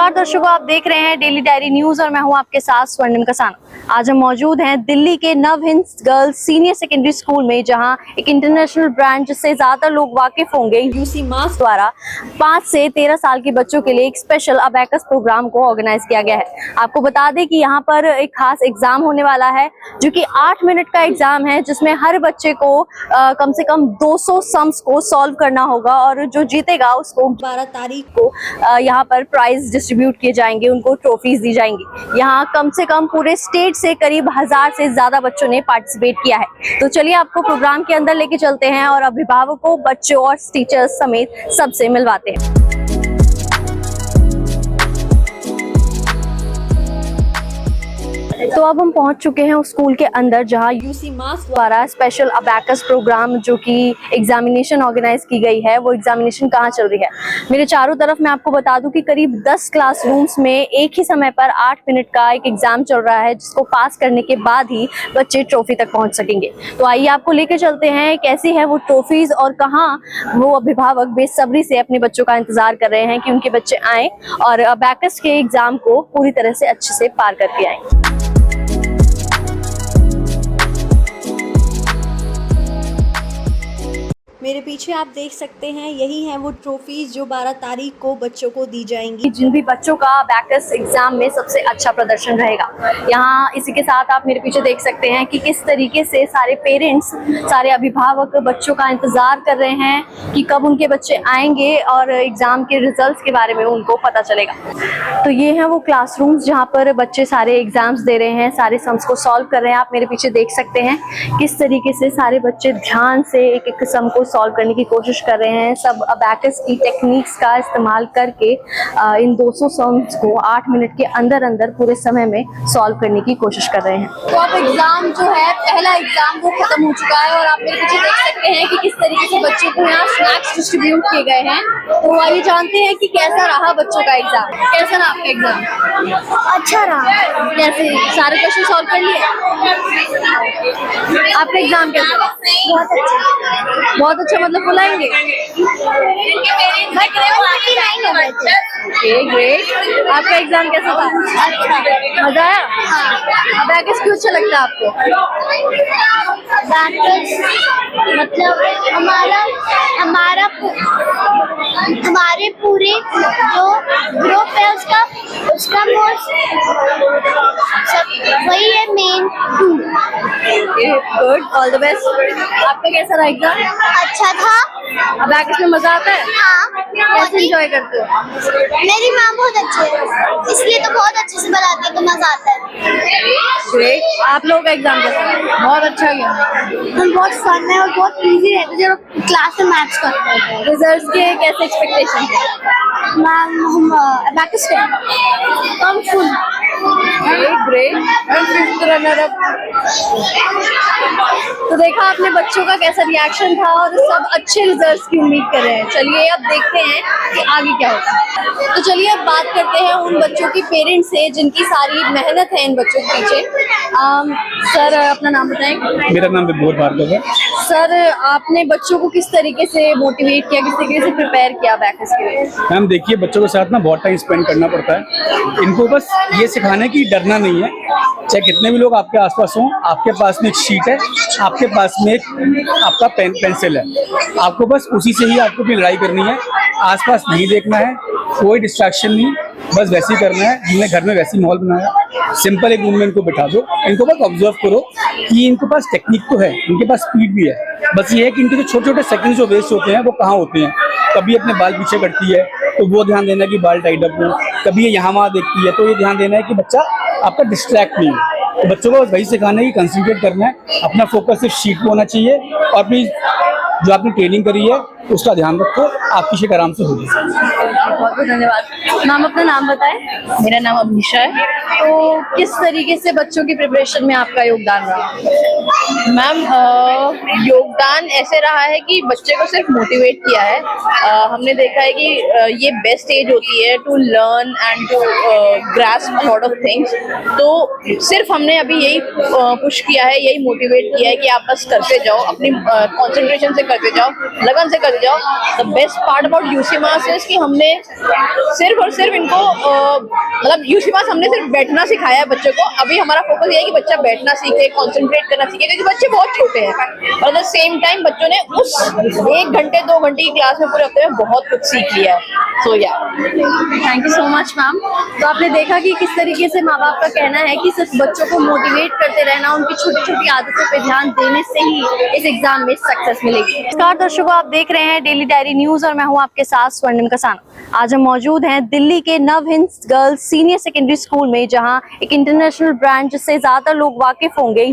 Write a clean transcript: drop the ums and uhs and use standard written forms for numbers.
नमस्कार दर्शकों, आप देख रहे हैं डेली डायरी न्यूज और मैं हूं आपके साथ स्वर्णिम कसाना। आज हम मौजूद हैं दिल्ली के Navhind girls senior secondary school में, जहां एक इंटरनेशनल ब्रांड जिससे ज्यादा लोग वाकिफ होंगे, यूसी मास द्वारा 5 से 13 साल के बच्चों के लिए एक स्पेशल अबैकस प्रोग्राम को ऑर्गेनाइज किया गया है। आपको बता दें कि यहाँ पर एक खास एग्जाम होने वाला है जो कि 8 मिनट का एग्जाम है, जिसमें हर बच्चे को कम से कम 200 सम्स को सॉल्व करना होगा और जो जीतेगा उसको 12 तारीख को यहाँ पर प्राइज डिस्ट्रीब्यूट किए जाएंगे, उनको ट्रॉफीज दी जाएंगी। यहाँ कम से कम पूरे स्टेट से करीब 1000 से ज्यादा बच्चों ने पार्टिसिपेट किया है। तो चलिए आपको प्रोग्राम के अंदर लेके चलते हैं और अभिभावकों, बच्चों और टीचर्स समेत सबसे मिलवाते हैं। तो अब हम पहुंच चुके हैं उस स्कूल के अंदर जहां यूसी मास द्वारा स्पेशल अबैकस प्रोग्राम जो कि एग्जामिनेशन ऑर्गेनाइज की गई है, वो एग्जामिनेशन कहां चल रही है। मेरे चारों तरफ मैं आपको बता दूं कि करीब 10 क्लासरूम्स में एक ही समय पर 8 मिनट का एक एग्जाम चल रहा है, जिसको पास करने के बाद ही बच्चे ट्रॉफी तक पहुंच सकेंगे। तो आइए आपको लेकर चलते हैं कैसी है वो ट्रॉफीज और कहाँ वो अभिभावक बेसब्री से अपने बच्चों का इंतजार कर रहे हैं कि उनके बच्चे आए और अबैकस के एग्जाम को पूरी तरह से अच्छे से पार करके आए। मेरे पीछे आप देख सकते हैं, यही है वो ट्रॉफीज जो 12 तारीख को बच्चों को दी जाएंगी, जिन भी बच्चों का अबैकस एग्जाम में सबसे अच्छा प्रदर्शन रहेगा। यहाँ इसी के साथ आप मेरे पीछे देख सकते हैं कि किस तरीके से सारे पेरेंट्स, सारे अभिभावक बच्चों का इंतजार कर रहे हैं कि कब उनके बच्चे आएंगे और एग्जाम के रिजल्ट्स के बारे में उनको पता चलेगा। तो ये है वो क्लासरूम्स जहाँ पर बच्चे सारे एग्जाम्स दे रहे हैं, सारे सम्स को सॉल्व कर रहे हैं। आप मेरे पीछे देख सकते हैं किस तरीके से सारे बच्चे ध्यान से एक एक सम को सॉल्व करने की कोशिश कर रहे हैं। सब अबैकस की टेक्निक्स का इस्तेमाल करके इन 200 सम्स को 8 मिनट के अंदर अंदर पूरे समय में सॉल्व करने की कोशिश कर रहे हैं। तो अब एग्जाम जो है, पहला एग्जाम वो खत्म हो चुका है और आप मेरे पीछे देख सकते हैं कि किस तरीके से बच्चों को यहाँ स्नैक्स डिस्ट्रीब्यूट किए गए हैं। तो आइए जानते हैं कि कैसा रहा बच्चों का एग्जाम। कैसा रहा आपका एग्जाम? अच्छा रहा। कैसे सारे क्वेश्चन सॉल्व कर लिए? आपका एग्जाम कैसा रहा? बहुत अच्छा। बहुत अच्छा, मतलब बुलाएंगे। Okay, great. आपका एग्जाम कैसा था? अच्छा। मजा आया? हाँ। अबैकस क्यों अच्छा लगता है आपको? अबैकस मतलब हमारे पूरे जो ग्रुप है उसका वही है main. Good, all the best. आपका कैसा रहा एग्जाम? अच्छा था। अबैकस में मजा आता है? हाँ। कैसे एंजॉय करते हो? मेरी माँ बहुत अच्छी है, इसलिए तो बहुत अच्छे से बनाती है, तो मजा आता है। ग्रेट। आप लोगों का एग्जाम कैसा रहा? बहुत अच्छा गया। हम बहुत फन है और बहुत इजी रहते हैं जब क्लास में मैथ्स करते हैं। रिजल्ट्स के कैसे एक्सपेक्टेशन है? मैम हम अबैकस कम फुल। ग्रेट। तो देखा आपने बच्चों का कैसा रिएक्शन था और सब अच्छे रिजल्ट्स की उम्मीद कर रहे हैं। चलिए अब देखते हैं कि आगे क्या होता है। तो चलिए अब बात करते हैं उन बच्चों की पेरेंट्स से जिनकी सारी मेहनत है इन बच्चों के पीछे। सर अपना नाम बताएं। मेरा नाम विभोर भार्गव है। सर आपने बच्चों को किस तरीके से मोटिवेट किया, किस तरीके से प्रिपेयर किया अबैकस के लिए? मैम देखिए, बच्चों के साथ ना बहुत टाइम स्पेंड करना पड़ता है। इनको बस ये सिखाना है कि डरना नहीं है, चाहे कितने भी लोग आपके आसपास हों। आपके पास में एक शीट है, आपके पास में एक आपका पेंसिल है, आपको बस उसी से ही आपको अपनी लड़ाई करनी है। आसपास नहीं देखना है, कोई डिस्ट्रैक्शन नहीं, बस वैसे ही करना है। हमने घर में वैसी माहौल बनाया, सिंपल एक रूम में इनको बिठा दो, इनको बस ऑब्जर्व करो कि इनके पास टेक्निक तो है, इनके पास स्पीड भी है। बस ये है कि इनके जो छोटे छोटे सेकंड जो वेस्ट होते हैं वो कहाँ होते हैं। कभी अपने बाल पीछे करती है तो वो ध्यान देना है कि बाल टाइड अप हो, कभी ये यहाँ वहाँ देखती है तो ये ध्यान देना है कि बच्चा आपका डिस्ट्रैक्ट नहीं हो। तो बच्चों को बस वही सिखाना है कि कंसंट्रेट करना है, अपना फोकस सिर्फ शीट पे होना चाहिए और अपनी जो आपने ट्रेनिंग करी है उसका ध्यान रखो, आपकी शीट आराम से होगी। बहुत बहुत धन्यवाद। मैम अपना नाम बताएं। मेरा नाम अभिषा है। तो किस तरीके से बच्चों की प्रिपरेशन में आपका योगदान रहा? मैम योगदान ऐसे रहा है कि बच्चे को सिर्फ मोटिवेट किया है। हमने देखा है कि ये बेस्ट एज होती है to learn and to grasp lot of things. तो सिर्फ हमने अभी यही पुश किया है, यही मोटिवेट किया है कि आप बस करते जाओ, अपनी कंसंट्रेशन से करते जाओ, लगन से करते जाओ। The best part about UC mass is कि हमने सिर्फ और सिर्फ इनको मतलब यूसी पास हमने सिर्फ बैठना सिखाया है बच्चों को। अभी हमारा फोकस ये है कि बच्चा बैठना सीखे, कंसंट्रेट करना सीखे, क्योंकि बच्चे बहुत छोटे हैं और एट द सेम टाइम बच्चों ने उस 1 घंटे 2 घंटे की क्लास में पूरे हफ्ते में बहुत कुछ सीख लिया है। सो या thank you so much ma'am. तो आपने देखा कि किस तरीके से माँ बाप का कहना है कि सिर्फ बच्चों को मोटिवेट करते रहना, उनकी छोटी छोटी आदतों पे ध्यान देने से ही इस एग्जाम में सक्सेस मिलेगी। नमस्कार दर्शकों, आप देख रहे हैं डेली डायरी न्यूज और मैं हूं आपके साथ स्वर्णिम कसाना। आज हम मौजूद हैं दिल्ली के Navhind girls senior secondary school में, जहां एक इंटरनेशनल ब्रांड जिससे ज्यादा लोग वाकिफ होंगे